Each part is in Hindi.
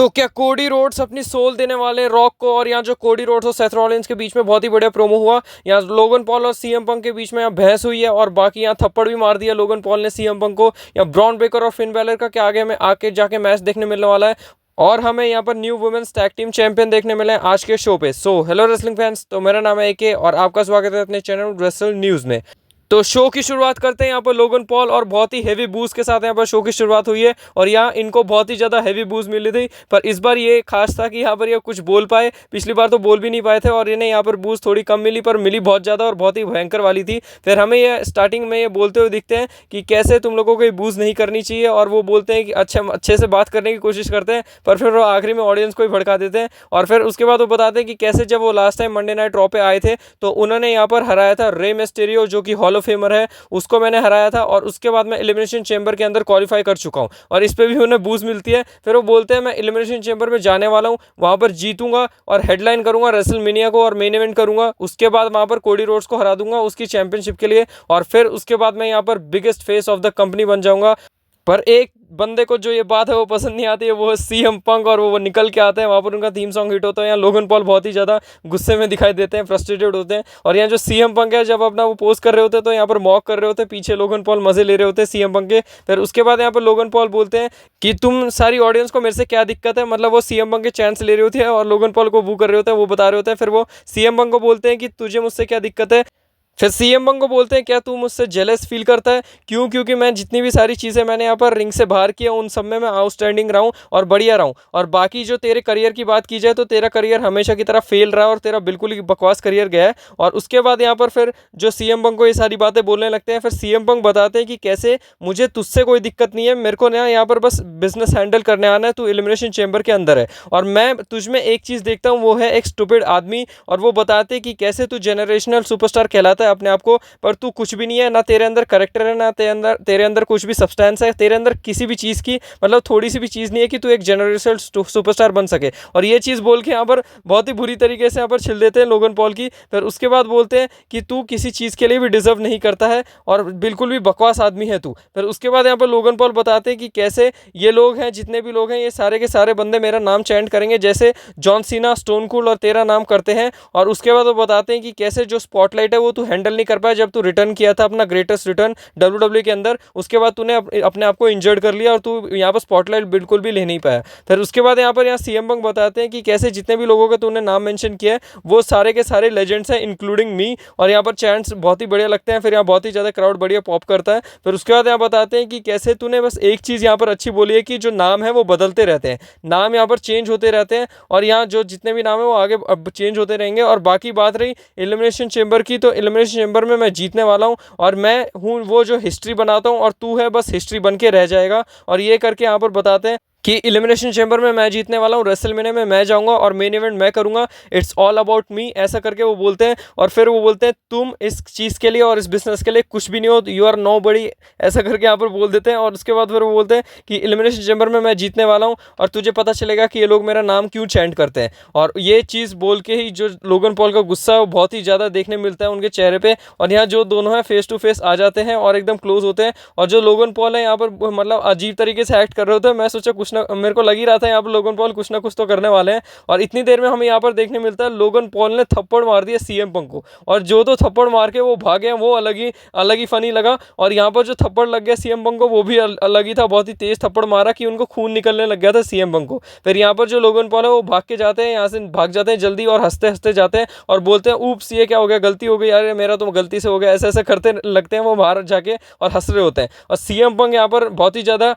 तो क्या कोडी रोड्स अपनी सोल देने वाले रॉक को, और यहाँ जो कोडी रोड्स और सेथ रॉलिंस के बीच में बहुत ही बढ़िया प्रोमो हुआ। यहाँ लोगन पॉल और सीएम पंक के बीच में यहाँ बहस हुई है, और बाकी यहाँ थप्पड़ भी मार दिया लोगन पॉल ने सीएम पंक को। यहाँ ब्रॉन ब्रेकर और फिन बैलर का क्या आगे हमें आके जाके मैच देखने मिलने वाला है, और हमें यहाँ पर new women's tag team champion देखने मिले हैं आज के शो पे। सो हेलो रेसलिंग फैंस, तो मेरा नाम है एके और आपका स्वागत है अपने चैनल रेसल न्यूज़ में। तो शो की शुरुआत करते हैं यहाँ पर लोगन पॉल और बहुत ही हेवी बूस्ट के साथ यहाँ पर शो की शुरुआत हुई है, और यहाँ इनको बहुत ही ज़्यादा हेवी बूस्ट मिली थी। पर इस बार ये खास था कि यहाँ पर ये कुछ बोल पाए, पिछली बार तो बोल भी नहीं पाए थे, और इन्हें यहाँ पर बूस्ट थोड़ी कम मिली, पर मिली बहुत ज़्यादा और बहुत ही भयंकर वाली थी। फिर हमें ये स्टार्टिंग में ये बोलते हुए दिखते हैं कि कैसे तुम लोगों को ये बूस्ट नहीं करनी चाहिए, और वो बोलते हैं कि अच्छे से बात करने की कोशिश करते हैं, पर फिर वो आखिरी में ऑडियंस को ही भड़का देते हैं। और फिर उसके बाद वो बताते हैं कि कैसे जब वो last time Monday night raw पे आए थे तो उन्होंने यहाँ पर हराया था रे मिस्टीरियो, जो कि हॉल ऑफ फेमर है, उसको मैंने हराया था, और उसके बाद मैं एलिमिनेशन चेंबर के अंदर क्वालिफाई कर चुका हूं, और इस पे भी उन्हें बूस्ट मिलती है। फिर वो बोलते हैं मैं एलिमिनेशन चेंबर में जाने वाला हूं, वहां पर जीतूंगा और हेडलाइन करूंगा रेसलमेनिया को और मेन इवेंट करूंगा। उसके बाद वहां पर कोडी रोड्स को हरा दूंगा उसकी चैंपियनशिप के लिए, और फिर उसके बाद मैं यहां पर biggest face of the company बन जाऊंगा। पर एक बंदे को जो ये बात है वो पसंद नहीं आती है, वो है सीएम पंक, और वो निकल के आते हैं वहाँ पर, उनका थीम सॉन्ग हिट होता है। यहाँ लोगन पॉल बहुत ही ज़्यादा गुस्से में दिखाई देते हैं, फ्रस्ट्रेटेड होते हैं, और यहाँ जो सीएम पंक है जब अपना वो पोस्ट कर रहे होते हैं तो यहाँ पर मॉक कर रहे होते हैं, पीछे लोगन पॉल मजे ले रहे होते हैं सीएम पंक के। फिर उसके बाद यहाँ पर लोगन पॉल बोलते हैं कि तुम सारी ऑडियंस को मेरे से क्या दिक्कत है, मतलब वो सीएम पंक के चांस ले रही होती है और लोगन पॉल को वो कर रहे होते हैं, वो बता रहे होते हैं। फिर वो सीएम पंक को बोलते हैं कि तुझे मुझसे क्या दिक्कत है। फिर सीएम पंक को बोलते हैं क्या तू मुझसे जेलस फील करता है, क्यों? क्योंकि मैं जितनी भी सारी चीज़ें मैंने यहाँ पर रिंग से बाहर किया उन सब में मैं आउटस्टैंडिंग रहा हूँ और बढ़िया रहा हूँ, और बाकी जो तेरे करियर की बात की जाए तो तेरा करियर हमेशा की तरह फेल रहा और तेरा बिल्कुल ही बकवास करियर गया है। और उसके बाद यहाँ पर फिर जो सीएम पंक को ये सारी बातें बोलने लगते हैं। फिर सीएम पंक बताते हैं कि कैसे मुझे तुझसे कोई दिक्कत नहीं है, मेरे को ना यहाँ पर बस बिजनेस हैंडल करने आना है, तू एलिमिनेशन चेंबर के अंदर है, और मैं तुझ में एक चीज़ देखता हूँ वो है एक स्टूपिड आदमी। और वो बताते हैं कि कैसे तू जनरेशनल सुपरस्टार कहलाता है अपने आप को, पर तू कुछ भी नहीं है, ना तेरे अंदर करेक्टर है, ना तेरे अंदर कुछ भी सब्सटेंस है, तेरे अंदर किसी भी चीज़ की मतलब थोड़ी सी भी चीज़ नहीं है कि तू एक जनरेशनल सुपरस्टार बन सके। और ये चीज़ बोल के यहाँ पर बहुत ही बुरी तरीके से यहाँ पर छिल देते हैं लोगन पॉल की। फिर उसके बाद बोलते हैं कि तू किसी चीज़ के लिए भी डिजर्व नहीं करता है और बिल्कुल भी बकवास आदमी है तू। फिर उसके बाद यहाँ पर लोगन पॉल बताते हैं कि कैसे ये लोग हैं, जितने भी लोग हैं, ये सारे के सारे बंदे मेरा नाम चैंट करेंगे जैसे जॉन सीना, स्टोन कोल्ड और तेरा नाम करते हैं। और उसके बाद वो बताते हैं कि कैसे जो स्पॉटलाइट है वो तू हैंडल नहीं कर पाया जब तू रिटर्न किया था अपना ग्रेटेस्ट रिटर्न डब्ल्यूडब्ल्यू के अंदर, उसके बाद तूने अपने आप को इंजर्ड कर लिया और तू यहाँ पर स्पॉटलाइट बिल्कुल भी ले नहीं पाया। फिर उसके बाद यहाँ सीएम पंक बताते हैं कि कैसे जितने भी लोगों का तूने नाम मेंशन किया है वो सारे के सारे लेजेंड्स हैं इंक्लूडिंग मी, और यहाँ पर चैंट्स बहुत ही बढ़िया लगते हैं। फिर यहाँ बहुत ही ज़्यादा क्राउड बढ़िया पॉप करता है। फिर उसके बाद यहाँ बताते हैं कि कैसे तूने बस एक चीज़ यहाँ पर अच्छी बोली है कि जो नाम है वो बदलते रहते हैं, नाम यहाँ पर चेंज होते रहते हैं, और यहाँ जो जितने भी नाम है वो आगे अब चेंज होते रहेंगे। और बाकी बात रही एलिमिनेशन चेंबर की, तो एलिमिनेशन चेंबर में मैं जीतने वाला हूँ, और मैं हूँ वो जो हिस्ट्री बनाता हूँ, और तू है बस हिस्ट्री बन के रह जाएगा। और ये करके यहाँ पर बताते हैं कि एलिमिनेशन चेंबर में मैं जीतने वाला हूँ, रेसलमेनिया में मैं जाऊंगा और मेन इवेंट मैं करूंगा, इट्स ऑल अबाउट मी, ऐसा करके वो बोलते हैं। और फिर वो बोलते हैं तुम इस चीज़ के लिए और इस बिजनेस के लिए कुछ भी नहीं हो, यू आर नो बड़ी, ऐसा करके यहाँ पर बोल देते हैं। और उसके बाद फिर वो बोलते हैं कि एलिमिनेशन चेंबर में मैं जीतने वाला हूँ और तुझे पता चलेगा कि ये लोग मेरा नाम क्यों चैंट करते हैं। और ये चीज़ बोल के ही जो लोगन पॉल का गुस्सा है वो बहुत ही ज़्यादा देखने मिलता है उनके चेहरे पर। और यहाँ जो दोनों हैं फेस टू फेस आ जाते हैं और एकदम क्लोज होते हैं, और जो लोगन पॉल है यहाँ पर मतलब अजीब तरीके से एक्ट कर रहे होते हैं। मैं सोचा कुछ ना, मेरे को लगी था यहाँ पर लोगन पॉल कुछ ना कुछ तो करने वाले हैं। और इतनी देर में हमें यहाँ पर देखने मिलता है लोगन पॉल ने थप्पड़ मार दिया सीएम पंक को, और जो तो थप्पड़ मार के वो भागे वो अलग ही फनी लगा। और यहाँ पर जो थप्पड़ लग गया सीएम पंक को वो भी अलग ही था, बहुत ही तेज थप्पड़ मारा कि उनको खून निकलने लग गया था सीएम पंक को। फिर यहाँ पर जो लोगन पॉल है वो भाग के जाते हैं, यहाँ से भाग जाते हैं जल्दी और हंसते हंसते जाते हैं और बोलते हैं ऊप्स ये क्या हो गया, गलती हो गई यार, मेरा तो गलती से हो गया, ऐसे ऐसे करते लगते हैं वो बाहर जाके और हंस रहे होते हैं। और सीएम पंक यहाँ पर बहुत ही ज़्यादा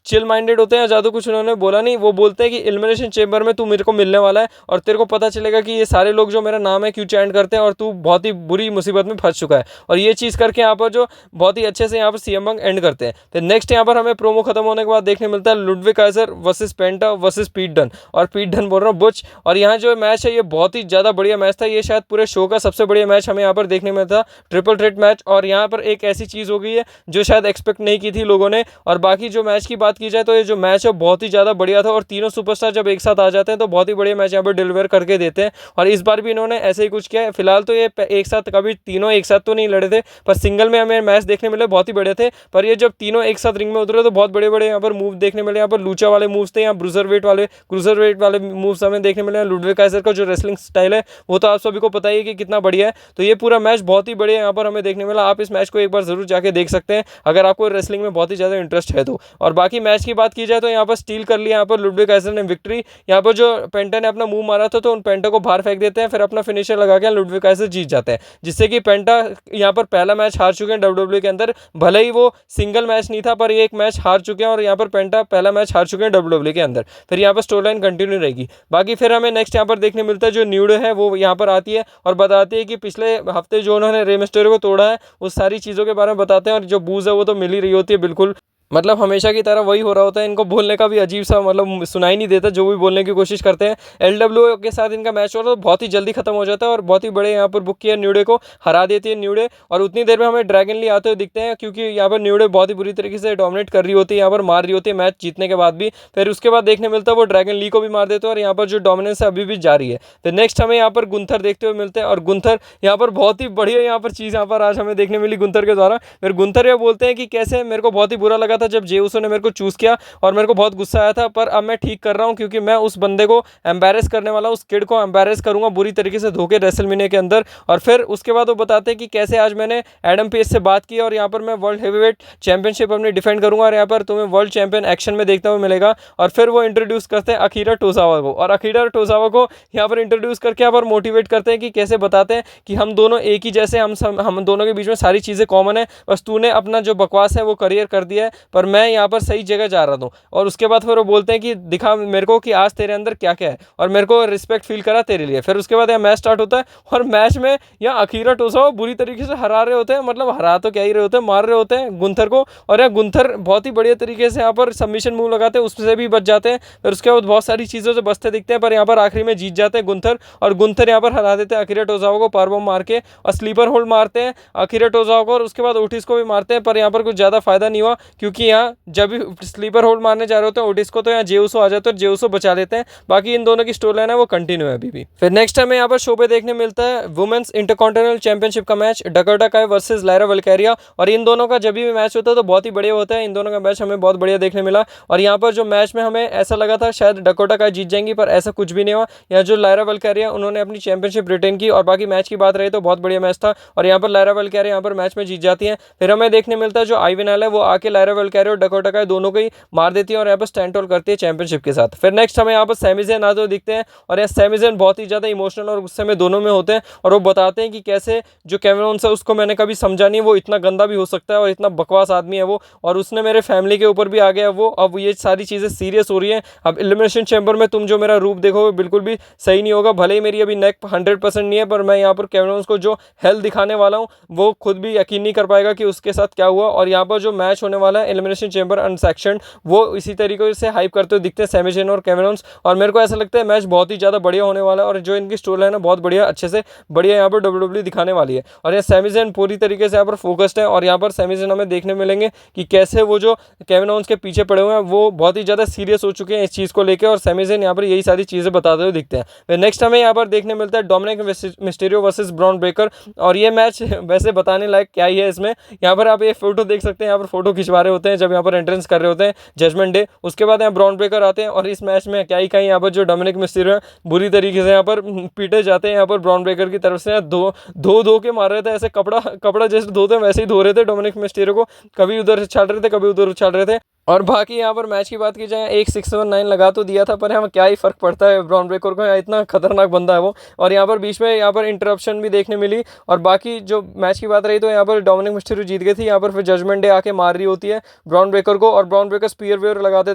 चिल माइंडेड होते हैं, ज़्यादा कुछ उन्होंने बोला नहीं। वो बोलते हैं कि एलिमिनेशन चेंबर में तू मेरे को मिलने वाला है और तेरे को पता चलेगा कि ये सारे लोग जो मेरा नाम है क्यों चैंट करते हैं, और तू बहुत ही बुरी मुसीबत में फंस चुका है। और ये चीज़ करके यहाँ पर जो बहुत ही अच्छे से यहाँ पर सीएम पंक एंड करते हैं। तो नेक्स्ट यहाँ पर हमें प्रोमो खत्म होने के बाद देखने मिलता है लुडविग काइजर वर्सेस पेंटा वर्सेस पीट डन, और पीट डन बोल रहा हूँ बुच। और यहाँ जो मैच है ये बहुत ही ज़्यादा बढ़िया मैच था, ये शायद पूरे शो का सबसे बढ़िया मैच हमें यहाँ पर देखने में था, ट्रिपल थ्रेट मैच। और यहाँ पर एक ऐसी चीज़ हो गई है जो शायद एक्सपेक्ट नहीं की थी लोगों ने। और बाकी जो मैच की बात की जाए तो ये जो मैच है बहुत ही ज़्यादा बढ़िया था और तीनों सुपरस्टार जब एक साथ आ जाते हैं तो बहुत ही बढ़िया मैच यहाँ पर डिलीवर करके देते हैं। और इस बार भी इन्होंने ऐसे ही कुछ किया है। फिलहाल तो ये एक साथ कभी तीनों एक साथ तो नहीं लड़े थे, पर सिंगल में हमें मैच देखने मिले बहुत ही बड़े थे। पर ये जब तीनों एक साथ रिंग में उतरे तो बहुत बड़े बड़े यहाँ पर मूव देखने मिले। यहाँ पर लूचा वाले मूव्स थे, यहाँ क्रूजर वेट वाले मूव्स हमें देखने मिले। लुडविग काइजर का जो रेसलिंग स्टाइल है वो तो आप सभी को पता ही है कि कितना बढ़िया है। तो ये पूरा मैच बहुत ही बढ़िया यहाँ पर हमें देखने मिला। आप इस मैच को एक बार जरूर जाके देख सकते हैं अगर आपको रेसलिंग में बहुत ही ज़्यादा इंटरेस्ट है तो। और बाकी मैच की बात की जाए तो यहाँ पर स्टील कर लिया यहाँ पर लुडविग काइजर ने विक्ट्री। यहाँ पर जो पेंटा ने अपना मूव मारा था तो उन पेंटा को बाहर फेंक देते हैं, फिर अपना फिनिशर लगा के लुडविग काइजर जीत जाते हैं, जिससे कि पेंटा यहाँ पर पहला मैच हार चुके हैं डब्ल्यूडब्ल्यू के अंदर। भले ही वो सिंगल मैच नहीं था पर ये एक मैच हार चुके हैं और यहाँ पर पेंटा पहला मैच हार चुके हैं डब्ल्यूडब्ल्यू के अंदर। फिर यहाँ पर स्टोरी लाइन कंटिन्यू रहेगी। बाकी फिर हमें नेक्स्ट यहाँ पर देखने मिलता है जो न्यू डे है वो यहाँ पर आती है और बताती है कि पिछले हफ्ते जो उन्होंने रे मिस्टेरियो को तोड़ा है उस सारी चीज़ों के बारे में बताते हैं। और जो बूज है वो तो मिल ही रही होती है, बिल्कुल मतलब हमेशा की तरह वही हो रहा होता है। इनको बोलने का भी अजीब सा मतलब सुनाई नहीं देता, जो भी बोलने की कोशिश करते हैं। एलडब्ल्यू के साथ इनका मैच हो रहा है तो बहुत ही जल्दी खत्म हो जाता है और बहुत ही बड़े यहाँ पर बुक किया न्यू डे को हरा देती है न्यू डे। और उतनी देर में हमें ड्रैगन ली आते हुए दिखते हैं क्योंकि यहाँ पर न्यू डे बहुत ही बुरी तरीके से डोमिनेट कर रही होती है, यहाँ पर मार रही होती है मैच जीतने के बाद भी। फिर उसके बाद देखने मिलता है वो ड्रैगन ली को भी मार देते हैं और यहाँ पर जो डोमिनेंस है अभी भी जारी है। तो नेक्स्ट हमें यहाँ पर गुंथर देखते हुए मिलते हैं और गुंथर यहाँ पर बहुत ही बढ़िया यहाँ पर चीज़ यहाँ पर आज हमें देखने मिली गुंथर के द्वारा। फिर गुंथर ये बोलते हैं कि कैसे मेरे को बहुत ही बुरा लगा था जब जे उसो ने को चूज किया और मेरे को बहुत गुस्सा आया था, पर अब मैं ठीक कर रहा हूं क्योंकि मैं उस बंदे को एम्बैरेस करने वाला, उस किड को एम्बैरेस करूंगा बुरी तरीके से धोके रेसलमेनिया के अंदर। और फिर उसके बाद वो बताते हैं कि कैसे आज मैंने एडम पेज से बात की और यहाँ पर मैं वर्ल्ड हेवीवेट चैंपियनशिप अपनी डिफेंड करूंगा और यहाँ पर तुम्हें वर्ल्ड चैंपियन एक्शन में देखने को मिलेगा। और फिर वो इंट्रोड्यूस करते हैं अकीरा टोजावा को और अकीरा टोजावा को यहाँ पर इंट्रोड्यूस करके यहाँ पर मोटिवेट करते हैं कि कैसे बताते हैं कि हम दोनों एक ही जैसे, हम दोनों के बीच में सारी चीज़ें कॉमन है, बस तूने अपना जो बकवास है वो करियर कर दिया है पर मैं यहाँ पर सही जगह जा रहा हूँ। और उसके बाद फिर वो बोलते हैं कि दिखा मेरे को कि आज तेरे अंदर क्या क्या है और मेरे को रिस्पेक्ट फील करा तेरे लिए। फिर उसके बाद यहाँ मैच स्टार्ट होता है और मैच में यहाँ अकीरा टोजावा बुरी तरीके से हरा रहे होते हैं, मतलब हरा तो क्या ही रहे होते हैं, मार रहे होते हैं गुंथर को। और यहाँ गुंथर बहुत ही बढ़िया तरीके से यहाँ पर सबमिशन मूव लगाते हैं, उससे भी बच जाते हैं। फिर उसके बाद बहुत सारी चीज़ों से बचते दिखते हैं पर यहाँ पर आखिरी में जीत जाते हैं गुंथर। और गुंथर यहाँ पर हरा देते हैं अकीरा टोजावा को पावरबॉम्ब मार के और स्लीपर होल्ड मारते हैं अकीरा टोजावा को और उसके बाद ओटिस को भी मारते हैं। पर यहाँ पर कुछ ज़्यादा फायदा नहीं हुआ क्योंकि यहाँ जब भी स्लीपर होल्ड मारने जा रहे होते हैं ओटिस को तो यहाँ जे उसो आ जाते हैं और जे उसो बचा लेते हैं। बाकी इन दोनों की स्टोरी लाइन है वो कंटिन्यू है अभी भी। फिर नेक्स्ट हमें यहाँ पर शो पे देखने मिलता है वुमेन्स इंटरकॉन्टिनेंटल चैंपियनशिप का मैच डकोटा काय वर्सेस लायरा वल्केरिया। और इन दोनों का जब भी मैच होता है तो बहुत ही बढ़िया होता है, इन दोनों का मैच हमें बहुत बढ़िया देखने मिला। और यहाँ पर जो मैच में हमें ऐसा लगा था शायद डकोटा काय जीत जाएंगी पर ऐसा कुछ भी नहीं हुआ। यहाँ जो लायरा वल्केरिया उन्होंने अपनी चैंपियनशिप रिटेन की। और बाकी मैच की बात रही तो बहुत बढ़िया मैच था और यहाँ पर लायरा वल्केरिया यहाँ पर मैच में जीत जाती है। फिर हमें देखने मिलता है जो आइवन है वो आके लायरा वल्केरिया और डकोटा काय दोनों को ही मार देती है और यहाँ पर स्टैंड होल्ड करती है चैंपियनशिप के साथ। फिर नेक्स्ट हमें यहाँ पर सैमी ज़ैन आते हुए दिखते हैं और यहाँ सैमी ज़ैन बहुत ही ज़्यादा इमोशनल और गुस्से में दोनों में होते हैं और वो बताते हैं कि कैसे जो केविन ओवेंस है उसको मैंने कभी समझा नहीं, वो इतना गंदा भी हो सकता है और इतना बकवास आदमी है वो, और उसने मेरे फैमिली के ऊपर भी आ गया वो। अब ये सारी चीज़ें सीरियस हो रही हैं। अब एलिमिनेशन चैम्बर में तुम जो मेरा रूप देखोगे बिल्कुल भी सही नहीं होगा। भले ही मेरी अभी नेक 100% नहीं है पर मैं यहाँ पर केविन ओवेंस को जो हेल्थ दिखाने वाला हूँ वो खुद भी यकीन नहीं कर पाएगा कि उसके साथ क्या हुआ। और यहाँ पर जो मैच होने वाला है एलिमिनेशन चैम्बर अनसेक्शन वो इसी तरीके से हाइप करते हुए दिखते हैं सैमी ज़ैन और केविन ओवेंस। और मेरे को ऐसा लगता है मैच बहुत ही ज़्यादा बढ़िया होने वाला है और जो इनकी स्टोरी लाइन है बहुत बढ़िया अच्छे से बढ़िया यहाँ पर डब्ल्यूडब्ल्यू दिखाने वाली है। और यहाँ सैमी ज़ैन पूरी तरीके से यहाँ पर फोकस्ड है और यहाँ पर सैमी ज़ैन हमें देखने मिलेंगे कि कैसे वो जो केविन ओवेंस के पीछे पड़े हुए हैं वो बहुत ही ज़्यादा सीरियस हो चुके हैं इस चीज़ को लेकर और सैमी ज़ैन यहाँ पर यही सारी चीज़ें बताते हुए दिखते हैं। नेक्स्ट हमें यहाँ पर देखने मिलता है Dominik Mysterio versus Bron Breakker. और ये मैच वैसे बताने लायक क्या ही है, इसमें यहाँ पर आप ये फोटो देख सकते हैं, यहाँ पर फोटो खिंचवा रहे होते हैं जब यहाँ पर एंट्रेंस कर रहे होते हैं जजमेंट डे। उसके बाद यहाँ ब्रॉन ब्रेकर आते हैं और इस मैच में क्या ही कहीं यहाँ पर जो डोमिनिक मिस्टीरियो है बुरी तरीके से यहाँ पर पीटे जाते हैं। यहाँ पर ब्रॉन ब्रेकर की तरफ से धो के मार रहे थे, ऐसे कपड़ा जैसे धोते हैं वैसे ही धो रहे थे डोमिनिक मिस्टीरियो को, कभी उधर उछाल रहे थे कभी उधर उछाल रहे थे। और बाकी यहाँ पर मैच की बात की जाए 1-6-1-9 लगा तो दिया था पर यहाँ क्या ही फर्क पड़ता है ब्रॉन ब्रेकर को, इतना खतरनाक बंदा है वो। और यहाँ पर बीच में यहाँ पर इंटरप्शन भी देखने मिली। और बाकी जो मैच की बात रही तो यहाँ पर डोमिनिक मिस्टीरियो जीत गई थी। यहाँ पर फिर जजमेंट डे आके मार रही होती है ब्रॉन ब्रेकर को और ब्रॉन ब्रेकर स्पीयर वेयर लगाते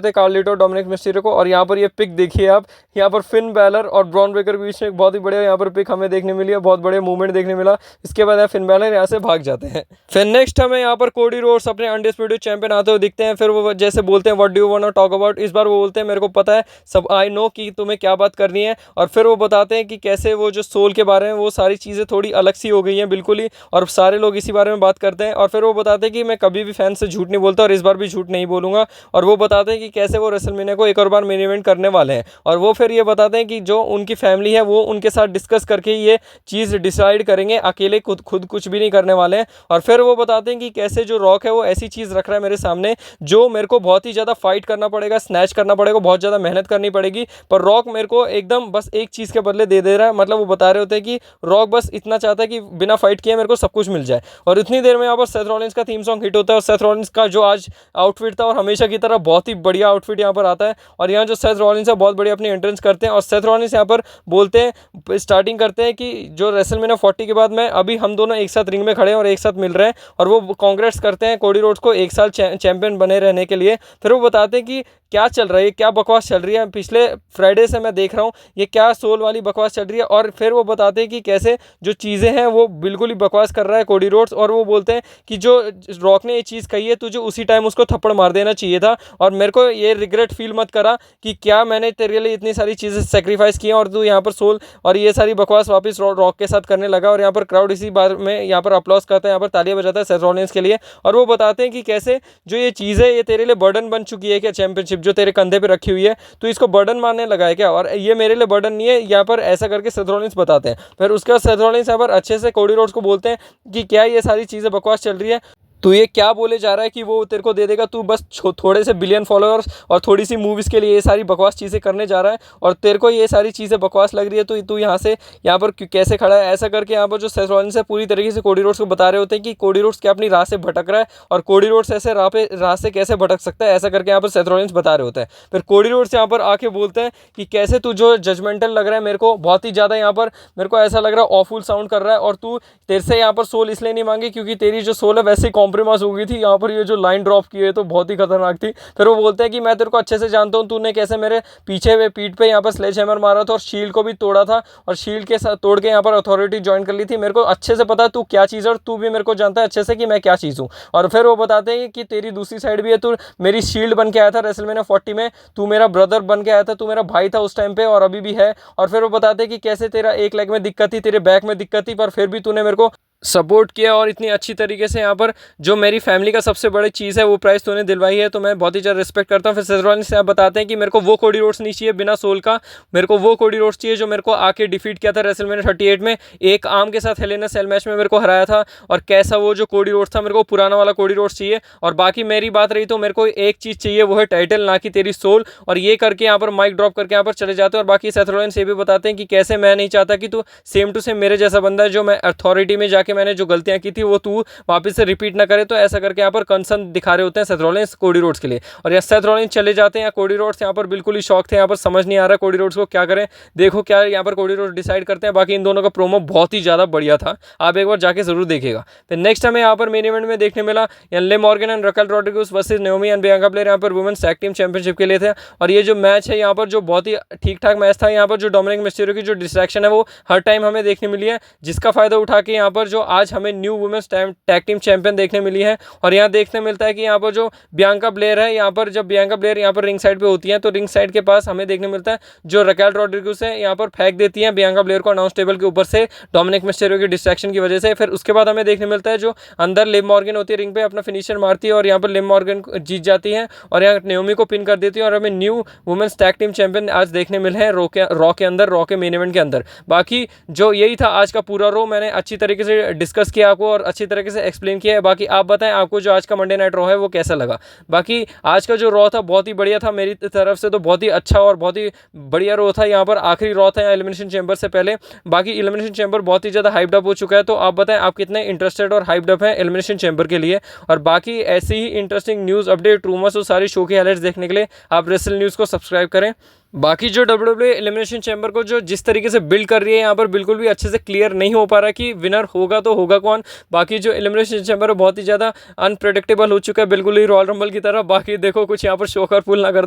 थे कार्लिटो डोमिनिक मिस्टीरियो को। और यहाँ पर ये पिक देखिए आप, यहाँ पर फिन बैलर और ब्रॉन ब्रेकर के बीच में एक बहुत ही बढ़िया यहाँ पर पिक हमें देखने मिली है, बहुत बढ़िया मूवमेंट देखने मिला। इसके बाद यहाँ फिन बैलर यहाँ से भाग जाते हैं। फिर नेक्स्ट हमें यहाँ पर कोडी रोड्स अपने अनडिस्प्यूटेड चैंपियन आते हुए दिखते हैं। फिर वो जैसे बोलते हैं what do you want to talk about, इस बार वो बोलते हैं मेरे को पता है सब, आई नो कि तुम्हें क्या बात करनी है। और फिर वो बताते हैं कि कैसे वो जो सोल के बारे में वो सारी चीज़ें थोड़ी अलग सी हो गई हैं बिल्कुल ही, और सारे लोग इसी बारे में बात करते हैं। और फिर वो बताते हैं कि मैं कभी भी फैन से झूठ नहीं बोलता और इस बार भी झूठ नहीं बोलूँगा। और वो बताते हैं कि कैसे वो रेसलमेनिया को एक और बार मेन इवेंट करने वाले हैं। और वो फिर ये बताते हैं कि जो उनकी फैमिली है वो उनके साथ डिस्कस करके ये चीज़ डिसाइड करेंगे, अकेले खुद कुछ भी नहीं करने वाले हैं। और फिर वो बताते हैं कि कैसे जो रॉक है वो ऐसी चीज़ रख रहा है मेरे सामने जो मेरे को बहुत ही ज़्यादा फाइट करना पड़ेगा, स्नैच करना पड़ेगा, बहुत ज़्यादा मेहनत करनी पड़ेगी, पर रॉक मेरे को एकदम बस एक चीज़ के बदले दे रहा है। मतलब वो बता रहे होते हैं कि रॉक बस इतना चाहता है कि बिना फाइट किए मेरे को सब कुछ मिल जाए। और इतनी देर में यहाँ पर सेथ रॉलिंस का थीम सॉन्ग हिट होता है और सेथ रॉलिंस का जो आज आउटफिट था और हमेशा की तरह बहुत ही बढ़िया आउटफिट यहाँ पर आता है। और यहाँ जो सेथ रॉलिंस है बहुत बढ़िया अपनी एंट्रेंस करते हैं और सेथ रॉलिंस यहाँ पर बोलते हैं, स्टार्टिंग करते हैं कि जो रेसलमेनिया 40 के बाद में अभी हम दोनों एक साथ रिंग में खड़े हैं और एक साथ मिल रहे हैं। और वो कांग्रेट्स करते हैं कोडी रोड्स को एक साल चैंपियन बने रहने के लिए। फिर वो बताते हैं कि क्या चल रहा है, क्या बकवास चल रही है, पिछले फ्राइडे से मैं देख रहा हूँ ये क्या सोल वाली बकवास चल रही है। और फिर वो बताते हैं कि कैसे जो चीज़ें हैं वो बिल्कुल ही बकवास कर रहा है कोडी रोड्स। और वो बोलते हैं कि जो रॉक ने ये चीज़ कही है तुझे उसी टाइम उसको थप्पड़ मार देना चाहिए था, और मेरे को ये रिग्रेट फील मत करा कि क्या मैंने तेरे लिए इतनी सारी चीज़ें सेक्रीफाइस की हैं और तू यहाँ पर सोल और ये सारी बकवास वापस रॉक के साथ करने लगा। और यहाँ पर क्राउड इसी बार में यहाँ पर अप्लॉज करता है, यहाँ पर तालियां बजाता है सेथ रॉलिंस के लिए। और वो बताते हैं कि कैसे जो ये चीज़ है ये तेरे लिए बर्डन बन चुकी है क्या, चैंपियनशिप जो तेरे कंधे पे रखी हुई है तो इसको बर्डन मानने लगा है क्या, और ये मेरे लिए बर्डन नहीं है, यहाँ पर ऐसा करके सेथ रॉलिंस बताते हैं। फिर उसके बाद सेथ रॉलिंस यहाँ पर अच्छे से कोडी रोड्स को बोलते हैं कि क्या ये सारी चीज़ें बकवास चल रही है, तू ये क्या बोले जा रहा है कि वो तेरे को दे देगा, तू बस थोड़े से बिलियन फॉलोअर्स और थोड़ी सी मूवीज़ के लिए ये सारी बकवास चीज़ें करने जा रहा है और तेरे को ये सारी चीज़ें बकवास लग रही है, तो तू यहाँ पर कैसे खड़ा है। ऐसा करके यहाँ पर जो सेथ रॉलिंस है पूरी तरीके से कोडी रोड्स को बता रहे होते हैं कि कोडी रोड्स क्या अपनी राह से भटक रहा है और कोडी रोड्स ऐसे राह से कैसे भटक सकता है, ऐसा करके यहाँ पर सेथ रॉलिंस बता रहे होते हैं। फिर कोडी रोड्स यहाँ पर आके बोलते हैं कि कैसे तू जो जजमेंटल लग रहा है मेरे को बहुत ही ज़्यादा, यहाँ पर मेरे को ऐसा लग रहा है ऑफुल साउंड कर रहा है, और तू तेरे से यहाँ पर सोल इसलिए नहीं मांगी क्योंकि तेरी जो सोल है वैसे ही कॉम्प्रोमाइज़ हो गई थी। यहाँ पर ये जो लाइन ड्रॉप की है तो बहुत ही खतरनाक थी। फिर वो बोलते हैं कि मैं तेरे को अच्छे से जानता हूँ, तूने कैसे मेरे पीछे पीठ पे यहाँ पर स्लेज हैमर मारा था और शील्ड को भी तोड़ा था और शील्ड के साथ तोड़ के यहाँ पर अथॉरिटी ज्वाइन कर ली थी। मेरे को अच्छे से पता है तू क्या चीज़ है और तू भी मेरे को जानता है अच्छे से कि मैं क्या चीज़ हूँ। और फिर वो बताते हैं कि तेरी दूसरी साइड भी है, तू मेरी शील्ड बन के आया था रेसलमेनिया 40 में, तू मेरा ब्रदर बन के आया था, तू मेरा भाई था उस टाइम पे और अभी भी है। और फिर वो बताते हैं कि कैसे तेरा एक लेग में दिक्कत थी, तेरे बैक में दिक्कत थी, पर फिर भी तूने मेरे को सपोर्ट किया और इतनी अच्छी तरीके से यहाँ पर जो मेरी फैमिली का सबसे बड़ी चीज़ है वो प्राइस तूने दिलवाई है, तो मैं बहुत ही ज़्यादा रिस्पेक्ट करता हूँ। फिर सेथ रॉलिंस से आप बताते हैं कि मेरे को वो कोडी रोड्स नहीं चाहिए बिना सोल का, मेरे को वो कोडी रोड्स चाहिए जो मेरे को आके डिफीट किया था रेसलमेनिया 38 में, एक आर्म के साथ हेल इन अ सेल मैच में मेरे को हराया था। और कैसा वो जो कोडी रोड्स था मेरे को पुराना वाला कोडी रोड्स चाहिए। और बाकी मेरी बात रही तो मेरे को एक चीज़ चाहिए वो है टाइटल, ना कि तेरी सोल। और ये करके यहाँ पर माइक ड्रॉप करके यहाँ पर चले जाते हैं। और बाकी सेथ रॉलिंस ये भी बताते हैं कि कैसे मैं नहीं चाहता कि तू सेम टू सेम मेरे जैसा बंदा है, जो मैं अथॉरिटी में जाके मैंने जो गलतियाँ की थी वो तू वापस से रिपीट ना करे, तो ऐसा करके यहाँ पर कंसर्न दिखा रहे होते हैं सेथ रॉलिंस कोडी रोड्स के लिए। और यहाँ सेथ रॉलिंस चले जाते हैं, कोडी रोड्स यहाँ पर बिल्कुल ही शॉक थे, यहाँ पर समझ नहीं आ रहा कोडी रोड्स को क्या करें। देखो क्या यहाँ पर कोडी रोड्स डिसाइड करते हैं। बाकी इन दोनों का प्रोमो बहुत ही ज़्यादा बढ़िया था, आप एक बार जाके जरूर देखिएगा। फिर नेक्स्ट हमें यहाँ पर मेन इवेंट में देखने मिला Liv Morgan and Raquel Rodriguez versus Naomi and Bianca Blair यहाँ पर वुमेन्स टैग टीम चैंपियनशिप के लिए थे। और ये जो मैच है यहाँ पर जो बहुत ही ठीक ठाक मैच था, यहाँ पर जो डोमिनिक मिस्टीरियो की जो डिस्ट्रैक्शन है वो हर टाइम हमें देखने मिली है, जिसका फायदा उठा के यहाँ पर जो आज हमें new women's tag team champion देखने मिली है। और यहाँ देखने मिलता है कि यहाँ पर जो बियांका ब्लेयर है, यहाँ पर जब बियांका ब्लेयर यहाँ पर रिंग साइड पे होती है तो रिंग साइड के पास हमें देखने मिलता है जो रकेल रॉड्रिगेज है यहाँ पर फेंक देती है बियांका ब्लेयर को अनाउंस टेबल के ऊपर से डोमिनिक मिस्टीरियो की डिस्ट्रैक्शन की वजह से। फिर उसके बाद हमें देखने मिलता है जो अंदर लिव मॉर्गन होती है रिंग पे अपना फिनिशर मारती है और यहाँ पर लिव मॉर्गन जीत जाती है और यहाँ नाओमी को पिन कर देती है और हमें new women's tag team champion आज देखने मिले हैं रॉ के अंदर, रॉ के मेन इवेंट के अंदर। बाकी जो यही था आज का पूरा रॉ, मैंने अच्छी तरीके से डिस्कस किया आपको और अच्छी तरीके से एक्सप्लेन किया है। बाकी आप बताएं आपको जो आज का मंडे नाइट रॉ है वो कैसा लगा। बाकी आज का जो रॉ था बहुत ही बढ़िया था, मेरी तरफ से तो बहुत ही अच्छा और बहुत ही बढ़िया रॉ था। यहाँ पर आखिरी रॉ था यहाँ एलिमिनेशन चैम्बर से पहले। बाकी एलिमिनेशन चैम्बर बहुत ही ज़्यादा हाइप्ड अप हो चुका है, तो आप बताएं आप कितने इंटरेस्टेड और हाइप्ड अप हैं एलिमिनेशन चैम्बर के लिए। और बाकी ऐसी ही इंटरेस्टिंग न्यूज़ अपडेट रूमर्स और सारी शो की हाइलाइट्स देखने के लिए आप रेसल न्यूज़ को सब्सक्राइब करें। बाकी जो WWE एलिमिनेशन चैम्बर को जो जिस तरीके से बिल्ड कर रही है यहाँ पर बिल्कुल भी अच्छे से क्लियर नहीं हो पा रहा कि विनर होगा तो होगा कौन। बाकी जो एलिमिनेशन चैम्बर है बहुत ही ज़्यादा अनप्रेडिक्टेबल हो चुका है, बिल्कुल ही रॉयल रंबल की तरह। बाकी देखो कुछ यहाँ पर शोकर पुल ना कर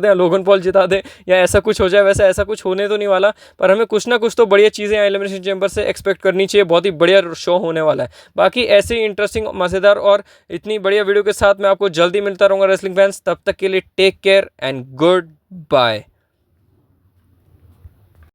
दें, लोगन पॉल जिता दे या ऐसा कुछ हो जाए, वैसे ऐसा कुछ होने तो नहीं वाला, पर हमें कुछ ना कुछ तो बढ़िया चीज़ें यहाँ एलिमिनेशन चैम्बर से एक्सपेक्ट करनी चाहिए। बहुत ही बढ़िया शो होने वाला है। बाकी ऐसे ही इंटरेस्टिंग, मज़ेदार और इतनी बढ़िया वीडियो के साथ मैं आपको जल्दी मिलता रहूँगा रेसलिंग फैंस। तब तक के लिए take care and good bye.